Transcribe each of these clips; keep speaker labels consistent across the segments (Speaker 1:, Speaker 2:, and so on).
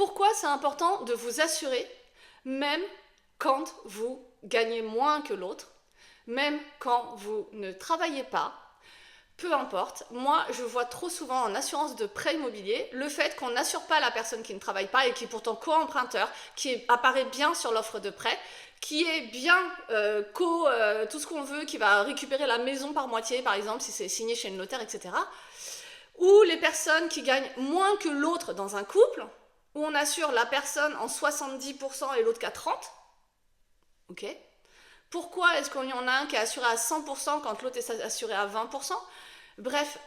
Speaker 1: Pourquoi c'est important de vous assurer, même quand vous gagnez moins que l'autre, même quand vous ne travaillez pas, peu importe. Moi, je vois trop souvent en assurance de prêt immobilier le fait qu'on n'assure pas la personne qui ne travaille pas et qui est pourtant co-emprunteur, qui apparaît bien sur l'offre de prêt, qui est bien tout ce qu'on veut, qui va récupérer la maison par moitié, par exemple, si c'est signé chez le notaire, etc. Ou les personnes qui gagnent moins que l'autre dans un couple, où on assure la personne en 70% et l'autre qu'à 30%. Ok. Pourquoi est-ce qu'il y en a un qui est assuré à 100% quand l'autre est assuré à 20%? Bref,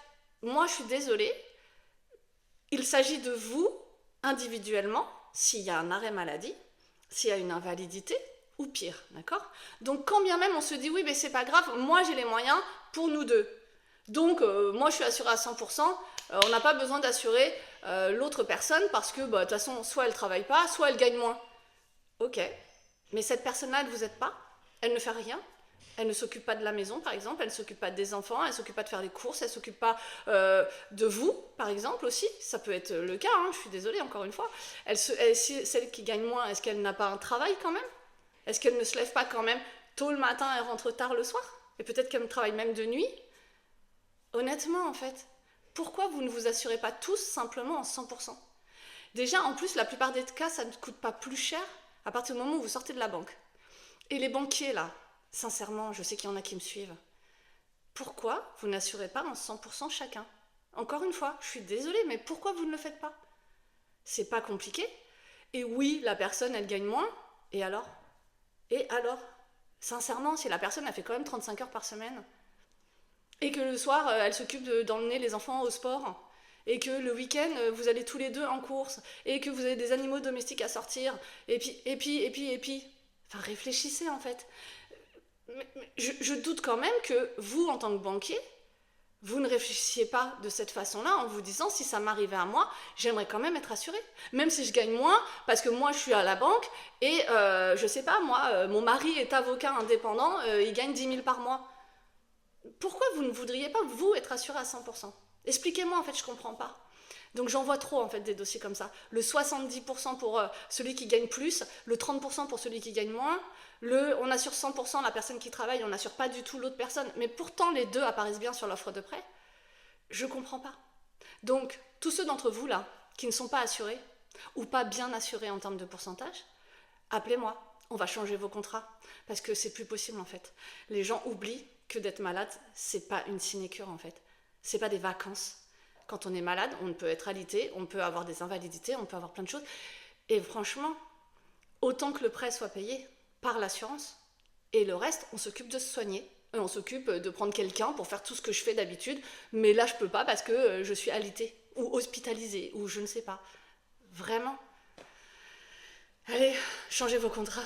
Speaker 1: moi je suis désolée, il s'agit de vous, individuellement, s'il y a un arrêt maladie, s'il y a une invalidité, ou pire, d'accord? Donc quand bien même on se dit, oui, mais c'est pas grave, moi j'ai les moyens pour nous deux. Donc moi je suis assurée à 100%, on n'a pas besoin d'assurer l'autre personne parce que de toute façon, soit elle travaille pas, soit elle gagne moins. Ok, mais cette personne-là, elle ne vous aide pas? Elle ne fait rien? Elle ne s'occupe pas de la maison, par exemple, elle ne s'occupe pas des enfants, elle ne s'occupe pas de faire les courses, elle ne s'occupe pas de vous, par exemple, aussi. Ça peut être le cas, hein, je suis désolée, encore une fois. Celle qui gagne moins, est-ce qu'elle n'a pas un travail quand même? Est-ce qu'elle ne se lève pas quand même tôt le matin et rentre tard le soir? Et peut-être qu'elle travaille même de nuit? Honnêtement, en fait, pourquoi vous ne vous assurez pas tous simplement en 100%? Déjà, en plus, la plupart des cas, ça ne coûte pas plus cher à partir du moment où vous sortez de la banque. Et les banquiers, là, sincèrement, je sais qu'il y en a qui me suivent. Pourquoi vous n'assurez pas en 100% chacun? Encore une fois, je suis désolée, mais pourquoi vous ne le faites pas? C'est pas compliqué. Et oui, la personne, elle gagne moins. Et alors? Et alors? Sincèrement, si la personne, elle fait quand même 35 heures par semaine, et que le soir, elle s'occupe d'emmener les enfants au sport, et que le week-end, vous allez tous les deux en course, et que vous avez des animaux domestiques à sortir, et puis... Enfin, réfléchissez, en fait. Je doute quand même que vous, en tant que banquier, vous ne réfléchissiez pas de cette façon-là en vous disant, si ça m'arrivait à moi, j'aimerais quand même être assurée. Même si je gagne moins, parce que moi, je suis à la banque, et je sais pas, moi, mon mari est avocat indépendant, il gagne 10 000 par mois. Pourquoi vous ne voudriez pas, vous, être assuré à 100%? Expliquez-moi, en fait, je comprends pas. Donc j'en vois trop, en fait, des dossiers comme ça. Le 70% pour celui qui gagne plus, le 30% pour celui qui gagne moins, on assure 100% la personne qui travaille, on n'assure pas du tout l'autre personne, mais pourtant les deux apparaissent bien sur l'offre de prêt. Je comprends pas. Donc, tous ceux d'entre vous, là, qui ne sont pas assurés, ou pas bien assurés en termes de pourcentage, appelez-moi, on va changer vos contrats, parce que c'est plus possible, en fait. Les gens oublient que d'être malade, c'est pas une sinécure, en fait. C'est pas des vacances. Quand on est malade, on peut être alité, on peut avoir des invalidités, on peut avoir plein de choses. Et franchement, autant que le prêt soit payé par l'assurance, et le reste, on s'occupe de se soigner. On s'occupe de prendre quelqu'un pour faire tout ce que je fais d'habitude, mais là, je peux pas parce que je suis alité, ou hospitalisée, ou je ne sais pas. Vraiment. Allez, changez vos contrats.